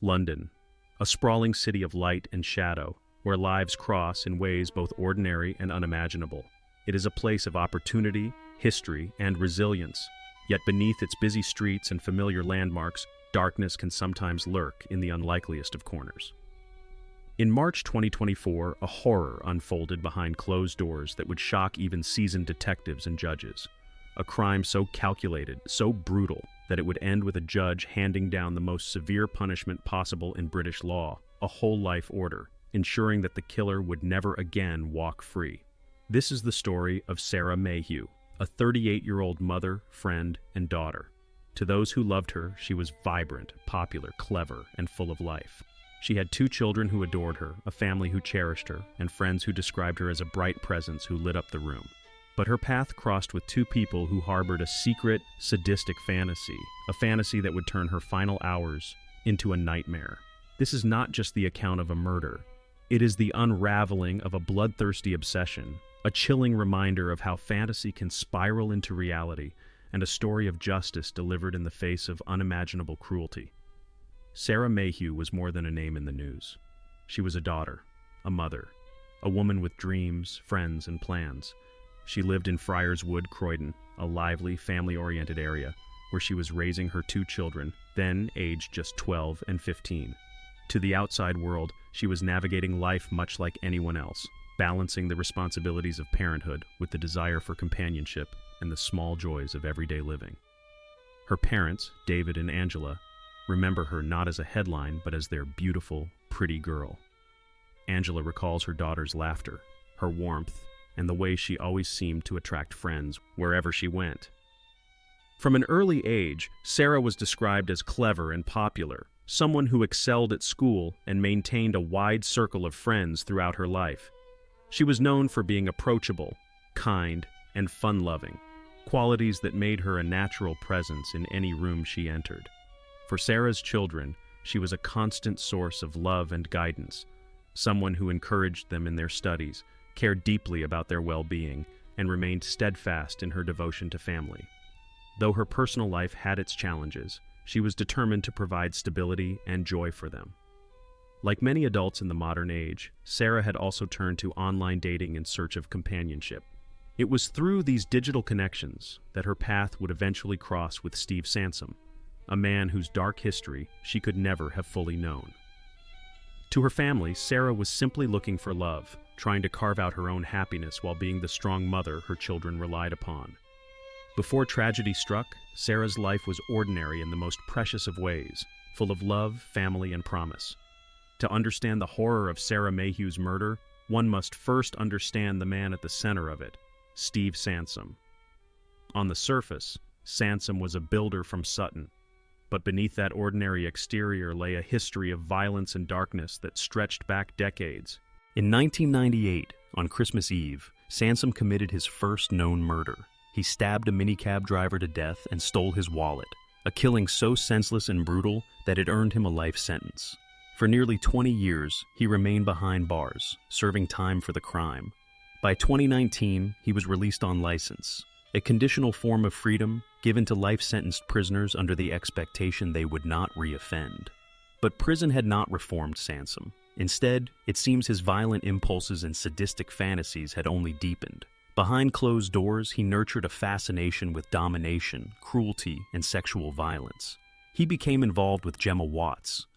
London, a sprawling city of light and shadow, where lives cross in ways both ordinary and unimaginable. It is a place of opportunity, history, and resilience, yet beneath its busy streets and familiar landmarks, darkness can sometimes lurk in the unlikeliest of corners. In March 2024, a horror unfolded behind closed doors that would shock even seasoned detectives and judges. A crime so calculated, so brutal, that it would end with a judge handing down the most severe punishment possible in British law, a whole-life order, ensuring that the killer would never again walk free. This is the story of Sarah Mayhew, a 38-year-old mother, friend, and daughter. To those who loved her, she was vibrant, popular, clever, and full of life. She had 2 children who adored her, a family who cherished her, and friends who described her as a bright presence who lit up the room. But her path crossed with 2 people who harbored a secret, sadistic fantasy, a fantasy that would turn her final hours into a nightmare. This is not just the account of a murder. It is the unraveling of a bloodthirsty obsession, a chilling reminder of how fantasy can spiral into reality, and a story of justice delivered in the face of unimaginable cruelty. Sarah Mayhew was more than a name in the news. She was a daughter, a mother, a woman with dreams, friends, and plans. She lived in Friars Wood, Croydon, a lively, family-oriented area, where she was raising her 2 children, then aged just 12 and 15. To the outside world, she was navigating life much like anyone else, balancing the responsibilities of parenthood with the desire for companionship and the small joys of everyday living. Her parents, David and Angela, remember her not as a headline but as their beautiful, pretty girl. Angela recalls her daughter's laughter, her warmth, and the way she always seemed to attract friends wherever she went. From an early age, Sarah was described as clever and popular, someone who excelled at school and maintained a wide circle of friends throughout her life. She was known for being approachable, kind, and fun-loving, qualities that made her a natural presence in any room she entered. For Sarah's children, she was a constant source of love and guidance, someone who encouraged them in their studies, cared deeply about their well-being, and remained steadfast in her devotion to family. Though her personal life had its challenges, she was determined to provide stability and joy for them. Like many adults in the modern age, Sarah had also turned to online dating in search of companionship. It was through these digital connections that her path would eventually cross with Steve Sansom, a man whose dark history she could never have fully known. To her family, Sarah was simply looking for love, trying to carve out her own happiness while being the strong mother her children relied upon. Before tragedy struck, Sarah's life was ordinary in the most precious of ways, full of love, family, and promise. To understand the horror of Sarah Mayhew's murder, one must first understand the man at the center of it, Steve Sansom. On the surface, Sansom was a builder from Sutton, but beneath that ordinary exterior lay a history of violence and darkness that stretched back decades. In 1998, on Christmas Eve, Sansom committed his first known murder. He stabbed a minicab driver to death and stole his wallet, a killing so senseless and brutal that it earned him a life sentence. For nearly 20 years, he remained behind bars, serving time for the crime. By 2019, he was released on license, a conditional form of freedom given to life-sentenced prisoners under the expectation they would not reoffend. But prison had not reformed Sansom. Instead, it seems his violent impulses and sadistic fantasies had only deepened. Behind closed doors, he nurtured a fascination with domination, cruelty, and sexual violence. He became involved with Gemma,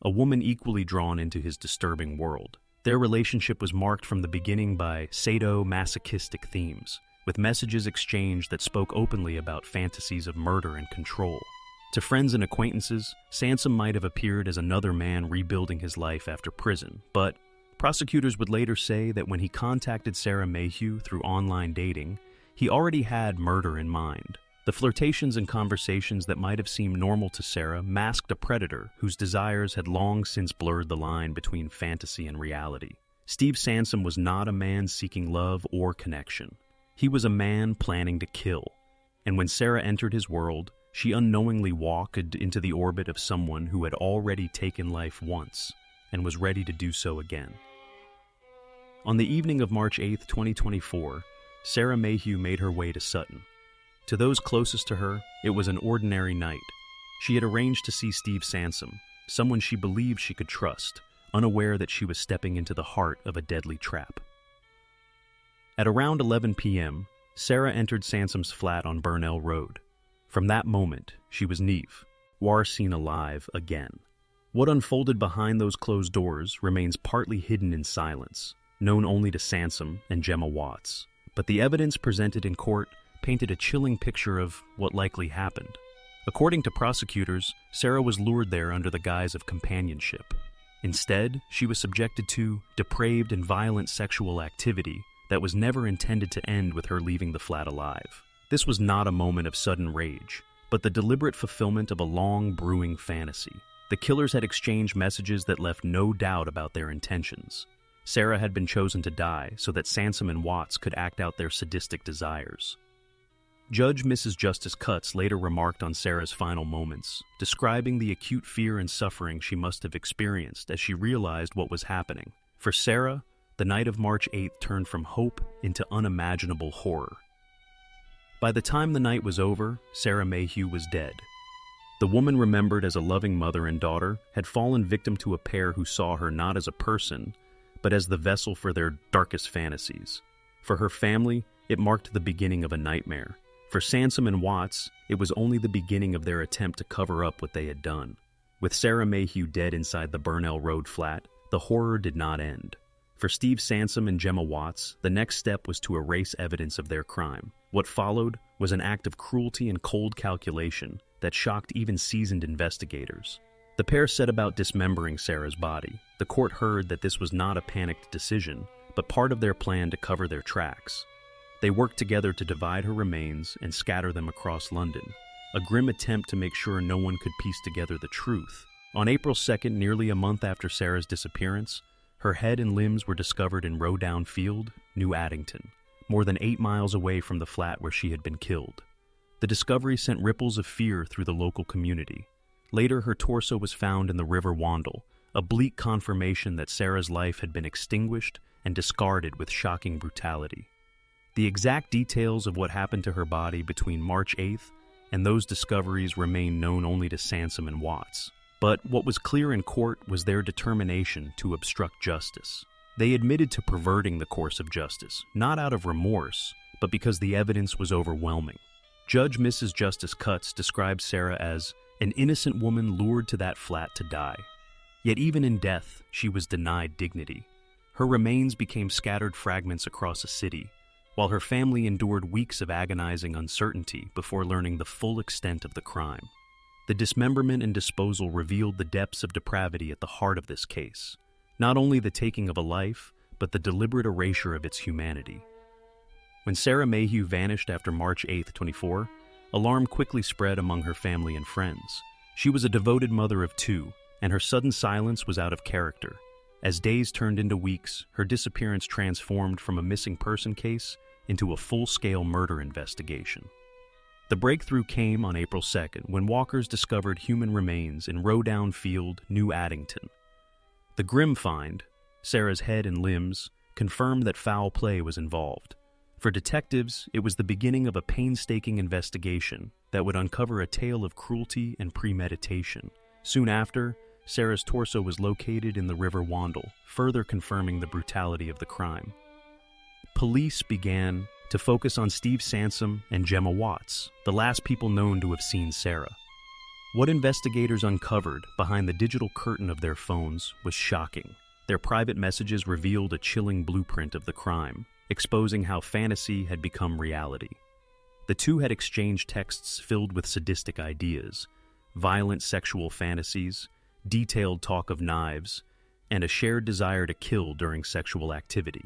a woman equally drawn into his disturbing world. Their relationship was marked from the beginning by sadomasochistic themes, with messages exchanged that spoke openly about fantasies of murder and control. To friends and acquaintances, Sansom might have appeared as another man rebuilding his life after prison, but prosecutors would later say that when he contacted Sarah Mayhew through online dating, he already had murder in mind. The flirtations and conversations that might have seemed normal to Sarah masked a predator whose desires had long since blurred the line between fantasy and reality. Steve Sansom was not a man seeking love or connection. He was a man planning to kill, and when Sarah entered his world, she unknowingly walked into the orbit of someone who had already taken life once and was ready to do so again. On the evening of March 8, 2024, Sarah Mayhew made her way to Sutton. To those closest to her, it was an ordinary night. She had arranged to see Steve Sansom, someone she believed she could trust, unaware that she was stepping into the heart of a deadly trap. At around 11 p.m., Sarah entered Sansom's flat on Burnell Road. From that moment, she was Neve, war seen alive again. What unfolded behind those closed doors remains partly hidden in silence, known only to Sansom and Gemma Watts. But the evidence presented in court painted a chilling picture of what likely happened. According to prosecutors, Sarah was lured there under the guise of companionship. Instead, she was subjected to depraved and violent sexual activity that was never intended to end with her leaving the flat alive. This was not a moment of sudden rage, but the deliberate fulfillment of a long brewing fantasy. The killers had exchanged messages that left no doubt about their intentions. Sarah had been chosen to die so that Sansom and Watts could act out their sadistic desires. Judge Mrs. Justice Cutts later remarked on Sarah's final moments, describing the acute fear and suffering she must have experienced as she realized what was happening. For Sarah, the night of March 8th turned from hope into unimaginable horror. By the time the night was over, Sarah Mayhew was dead. The woman remembered as a loving mother and daughter had fallen victim to a pair who saw her not as a person, but as the vessel for their darkest fantasies. For her family, it marked the beginning of a nightmare. For Sansom and Watts, it was only the beginning of their attempt to cover up what they had done. With Sarah Mayhew dead inside the Burnell Road flat, the horror did not end. For Steve Sansom and Gemma Watts, the next step was to erase evidence of their crime. What followed was an act of cruelty and cold calculation that shocked even seasoned investigators. The pair set about dismembering Sarah's body. The court heard that this was not a panicked decision, but part of their plan to cover their tracks. They worked together to divide her remains and scatter them across London, a grim attempt to make sure no one could piece together the truth. On April 2nd, nearly a month after Sarah's disappearance, her head and limbs were discovered in Rowdown Field, New Addington, more than 8 miles away from the flat where she had been killed. The discovery sent ripples of fear through the local community. Later, her torso was found in the River Wandle, a bleak confirmation that Sarah's life had been extinguished and discarded with shocking brutality. The exact details of what happened to her body between March 8th and those discoveries remain known only to Sansom and Watts. But what was clear in court was their determination to obstruct justice. They admitted to perverting the course of justice, not out of remorse, but because the evidence was overwhelming. Judge Mrs. Justice Cutts described Sarah as an innocent woman lured to that flat to die. Yet even in death, she was denied dignity. Her remains became scattered fragments across a city, while her family endured weeks of agonizing uncertainty before learning the full extent of the crime. The dismemberment and disposal revealed the depths of depravity at the heart of this case, not only the taking of a life, but the deliberate erasure of its humanity. When Sarah Mayhew vanished after March 8, 24, alarm quickly spread among her family and friends. She was a devoted mother of 2, and her sudden silence was out of character. As days turned into weeks, her disappearance transformed from a missing person case into a full-scale murder investigation. The breakthrough came on April 2nd when walkers discovered human remains in Rowdown Field, New Addington. The grim find, Sarah's head and limbs, confirmed that foul play was involved. For detectives, it was the beginning of a painstaking investigation that would uncover a tale of cruelty and premeditation. Soon after, Sarah's torso was located in the River Wandle, further confirming the brutality of the crime. Police began to focus on Steve Sansom and Gemma Watts, the last people known to have seen Sarah. What investigators uncovered behind the digital curtain of their phones was shocking. Their private messages revealed a chilling blueprint of the crime, exposing how fantasy had become reality. The two had exchanged texts filled with sadistic ideas, violent sexual fantasies, detailed talk of knives, and a shared desire to kill during sexual activity.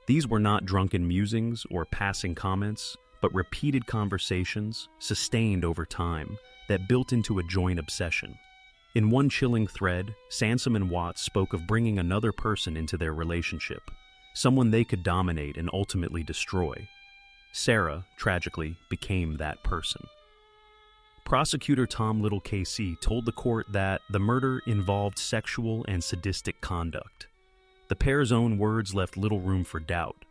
These were not drunken musings or passing comments, but repeated conversations, sustained over time, that built into a joint obsession. In one chilling thread, Sansom and Watts spoke of bringing another person into their relationship, someone they could dominate and ultimately destroy. Sarah, tragically, became that person. Prosecutor Tom Little KC told the court that the murder involved sexual and sadistic conduct. The pair's own words left little room for doubt.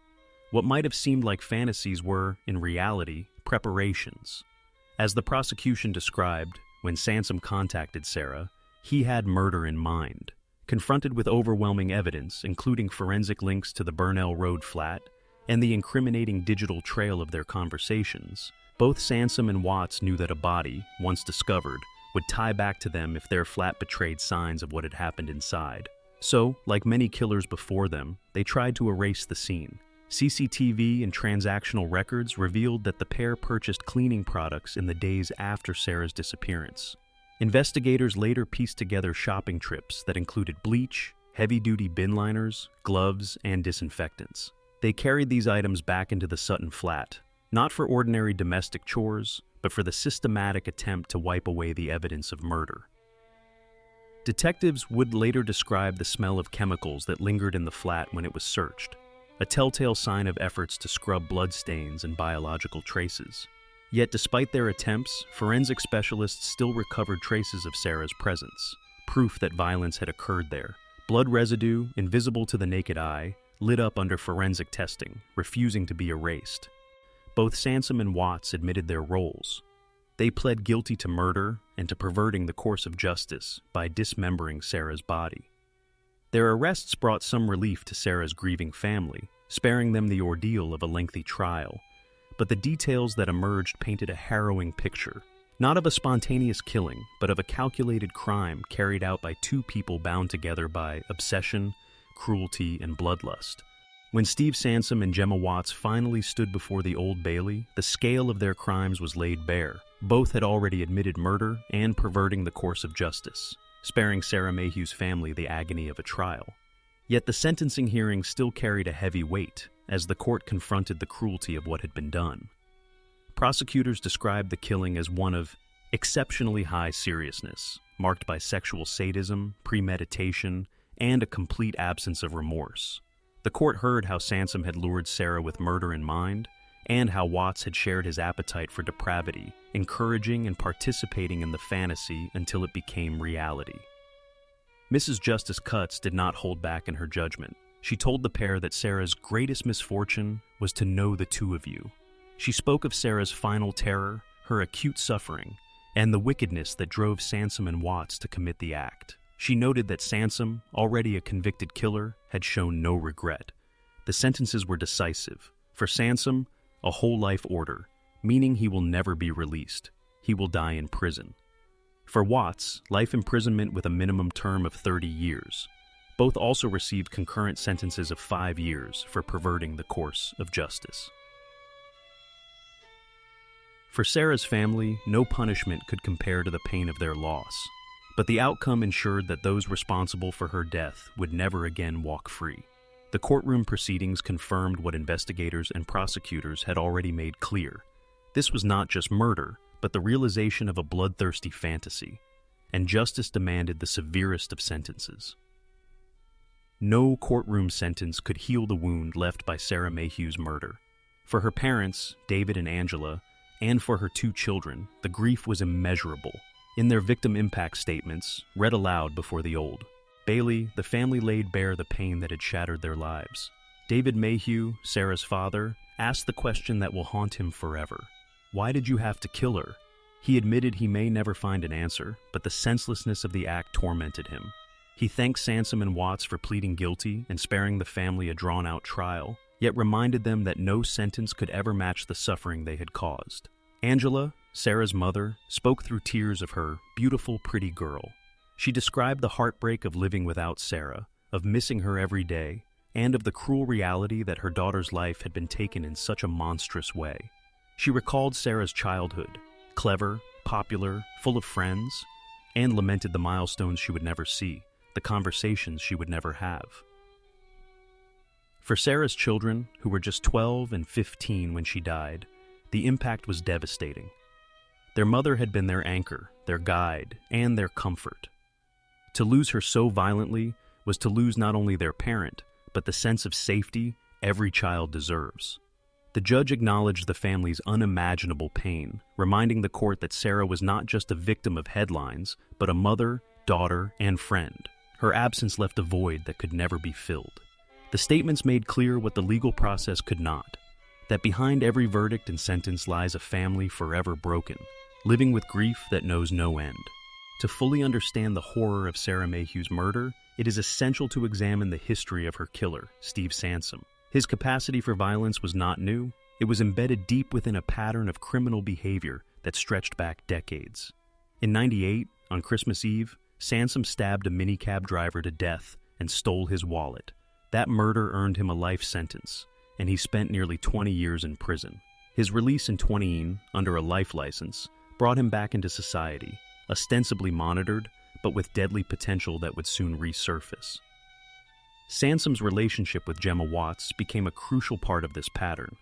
What might have seemed like fantasies were, in reality, preparations. As the prosecution described, when Sansom contacted Sarah, He had murder in mind. Confronted with overwhelming evidence, including forensic links to the Burnell Road flat and the incriminating digital trail of their conversations, both Sansom and Watts knew that a body, once discovered, would tie back to them if their flat betrayed signs of what had happened inside. So, like many killers before them, they tried to erase the scene. CCTV and transactional records revealed that the pair purchased cleaning products in the days after Sarah's disappearance. Investigators later pieced together shopping trips that included bleach, heavy-duty bin liners, gloves, and disinfectants. They carried these items back into the Sutton flat, not for ordinary domestic chores, but for the systematic attempt to wipe away the evidence of murder. Detectives would later describe the smell of chemicals that lingered in the flat when it was searched, a telltale sign of efforts to scrub bloodstains and biological traces. Yet despite their attempts, forensic specialists still recovered traces of Sarah's presence, proof that violence had occurred there. Blood residue, invisible to the naked eye, lit up under forensic testing, refusing to be erased. Both Sansom and Watts admitted their roles. They pled guilty to murder and to perverting the course of justice by dismembering Sarah's body. Their arrests brought some relief to Sarah's grieving family, sparing them the ordeal of a lengthy trial. But the details that emerged painted a harrowing picture, not of a spontaneous killing, but of a calculated crime carried out by two people bound together by obsession, cruelty, and bloodlust. When Steve Sansom and Gemma Watts finally stood before the Old Bailey, the scale of their crimes was laid bare. Both had already admitted murder and perverting the course of justice, sparing Sarah Mayhew's family the agony of a trial. Yet the sentencing hearing still carried a heavy weight, as the court confronted the cruelty of what had been done. Prosecutors described the killing as one of exceptionally high seriousness, marked by sexual sadism, premeditation, and a complete absence of remorse. The court heard how Sansom had lured Sarah with murder in mind, and how Watts had shared his appetite for depravity, encouraging and participating in the fantasy until it became reality. Mrs. Justice Cutts did not hold back in her judgment. She told the pair that Sarah's greatest misfortune was to know the two of you. She spoke of Sarah's final terror, her acute suffering, and the wickedness that drove Sansom and Watts to commit the act. She noted that Sansom, already a convicted killer, had shown no regret. The sentences were decisive. For Sansom, a whole life order, meaning he will never be released. He will die in prison. For Watts, life imprisonment with a minimum term of 30 years. Both also received concurrent sentences of 5 years for perverting the course of justice. For Sarah's family, no punishment could compare to the pain of their loss, but the outcome ensured that those responsible for her death would never again walk free. The courtroom proceedings confirmed what investigators and prosecutors had already made clear. This was not just murder, but the realization of a bloodthirsty fantasy, and justice demanded the severest of sentences. No courtroom sentence could heal the wound left by Sarah Mayhew's murder. For her parents, David and Angela, and for her 2 children, the grief was immeasurable. In their victim impact statements, read aloud before the Old Bailey, the family laid bare the pain that had shattered their lives. David Mayhew, Sarah's father, asked the question that will haunt him forever. Why did you have to kill her? He admitted he may never find an answer, but the senselessness of the act tormented him. He thanked Sansom and Watts for pleading guilty and sparing the family a drawn-out trial, yet reminded them that no sentence could ever match the suffering they had caused. Angela, Sarah's mother, spoke through tears of her beautiful, pretty girl. She described the heartbreak of living without Sarah, of missing her every day, and of the cruel reality that her daughter's life had been taken in such a monstrous way. She recalled Sarah's childhood, clever, popular, full of friends, and lamented the milestones she would never see, the conversations she would never have. For Sarah's children, who were just 12 and 15 when she died, the impact was devastating. Their mother had been their anchor, their guide, and their comfort. To lose her so violently was to lose not only their parent, but the sense of safety every child deserves. The judge acknowledged the family's unimaginable pain, reminding the court that Sarah was not just a victim of headlines, but a mother, daughter, and friend. Her absence left a void that could never be filled. The statements made clear what the legal process could not, that behind every verdict and sentence lies a family forever broken, living with grief that knows no end. To fully understand the horror of Sarah Mayhew's murder, it is essential to examine the history of her killer, Steve Sansom. His capacity for violence was not new. It was embedded deep within a pattern of criminal behavior that stretched back decades. In '98, on Christmas Eve, Sansom stabbed a minicab driver to death and stole his wallet. That murder earned him a life sentence, and he spent nearly 20 years in prison. His release in 2018, under a life license, brought him back into society, ostensibly monitored, but with deadly potential that would soon resurface. Sansom's relationship with Gemma Watts became a crucial part of this pattern.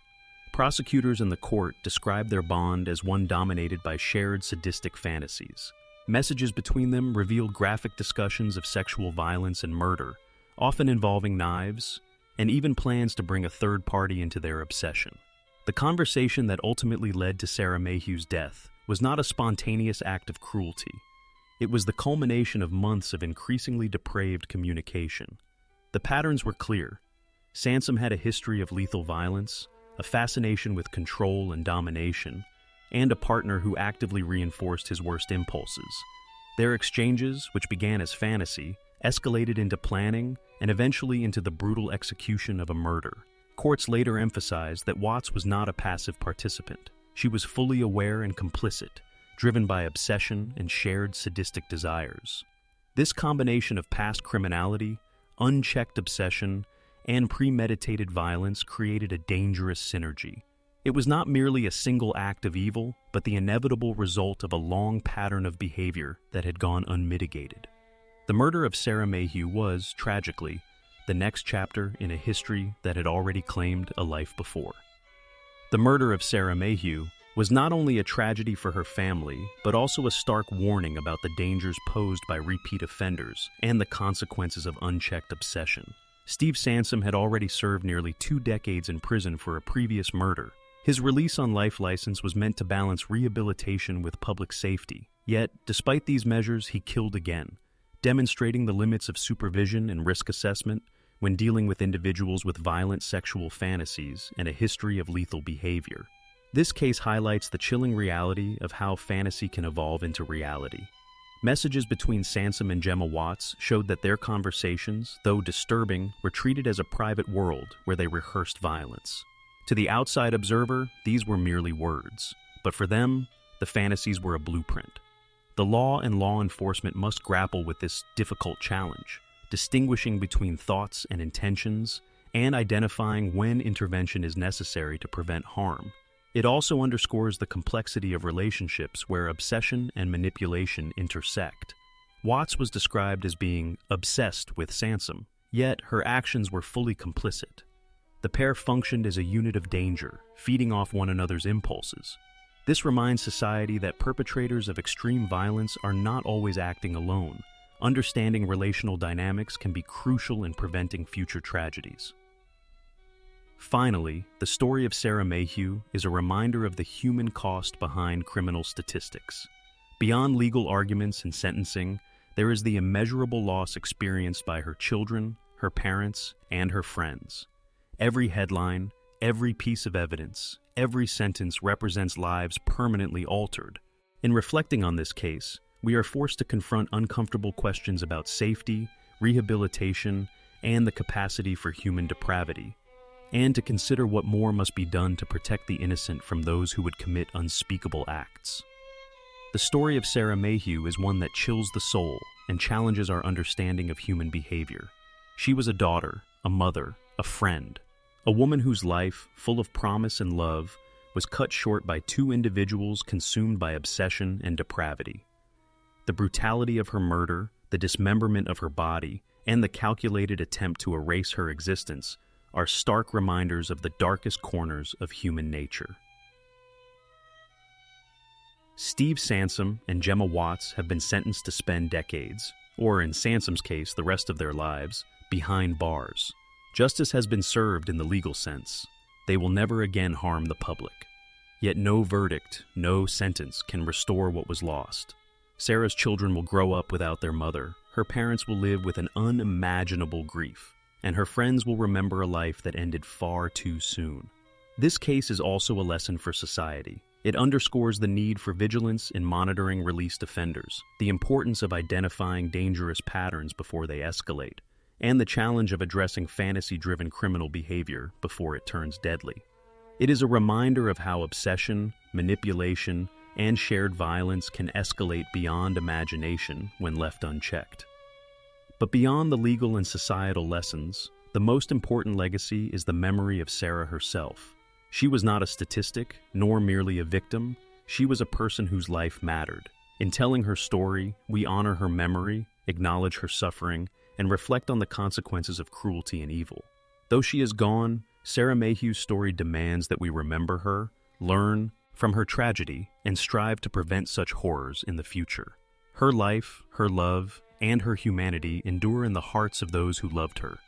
Prosecutors in the court described their bond as one dominated by shared sadistic fantasies. Messages between them revealed graphic discussions of sexual violence and murder, often involving knives, and even plans to bring a third party into their obsession. The conversation that ultimately led to Sarah Mayhew's death was not a spontaneous act of cruelty. It was the culmination of months of increasingly depraved communication. The patterns were clear. Sansom had a history of lethal violence, a fascination with control and domination, and a partner who actively reinforced his worst impulses. Their exchanges, which began as fantasy, escalated into planning and eventually into the brutal execution of a murder. Courts later emphasized that Watts was not a passive participant. She was fully aware and complicit, driven by obsession and shared sadistic desires. This combination of past criminality, unchecked obsession, and premeditated violence created a dangerous synergy. It was not merely a single act of evil, but the inevitable result of a long pattern of behavior that had gone unmitigated. The murder of Sarah Mayhew was, tragically, the next chapter in a history that had already claimed a life before. The murder of Sarah Mayhew was not only a tragedy for her family, but also a stark warning about the dangers posed by repeat offenders and the consequences of unchecked obsession. Steve Sansom had already served nearly 2 decades in prison for a previous murder. His release on life license was meant to balance rehabilitation with public safety. Yet, despite these measures, he killed again, demonstrating the limits of supervision and risk assessment when dealing with individuals with violent sexual fantasies and a history of lethal behavior. This case highlights the chilling reality of how fantasy can evolve into reality. Messages between Sansom and Gemma Watts showed that their conversations, though disturbing, were treated as a private world where they rehearsed violence. To the outside observer, these were merely words, but for them, the fantasies were a blueprint. The law and law enforcement must grapple with this difficult challenge, distinguishing between thoughts and intentions, and identifying when intervention is necessary to prevent harm. It also underscores the complexity of relationships where obsession and manipulation intersect. Watts was described as being obsessed with Sansom, yet her actions were fully complicit. The pair functioned as a unit of danger, feeding off one another's impulses. This reminds society that perpetrators of extreme violence are not always acting alone. Understanding relational dynamics can be crucial in preventing future tragedies. Finally, the story of Sarah Mayhew is a reminder of the human cost behind criminal statistics. Beyond legal arguments and sentencing, there is the immeasurable loss experienced by her children, her parents, and her friends. Every headline, every piece of evidence, every sentence represents lives permanently altered. In reflecting on this case, we are forced to confront uncomfortable questions about safety, rehabilitation, and the capacity for human depravity, and to consider what more must be done to protect the innocent from those who would commit unspeakable acts. The story of Sarah Mayhew is one that chills the soul and challenges our understanding of human behavior. She was a daughter, a mother, a friend, a woman whose life, full of promise and love, was cut short by 2 individuals consumed by obsession and depravity. The brutality of her murder, the dismemberment of her body, and the calculated attempt to erase her existence are stark reminders of the darkest corners of human nature. Steve Sansom and Gemma Watts have been sentenced to spend decades, or in Sansom's case, the rest of their lives, behind bars. Justice has been served in the legal sense. They will never again harm the public. Yet no verdict, no sentence can restore what was lost. Sarah's children will grow up without their mother. Her parents will live with an unimaginable grief, and her friends will remember a life that ended far too soon. This case is also a lesson for society. It underscores the need for vigilance in monitoring released offenders, the importance of identifying dangerous patterns before they escalate, and the challenge of addressing fantasy-driven criminal behavior before it turns deadly. It is a reminder of how obsession, manipulation, and shared violence can escalate beyond imagination when left unchecked. But beyond the legal and societal lessons, the most important legacy is the memory of Sarah herself. She was not a statistic, nor merely a victim. She was a person whose life mattered. In telling her story, we honor her memory, acknowledge her suffering, and reflect on the consequences of cruelty and evil. Though she is gone, Sarah Mayhew's story demands that we remember her, learn from her tragedy, and strive to prevent such horrors in the future. Her life, her love, and her humanity endure in the hearts of those who loved her,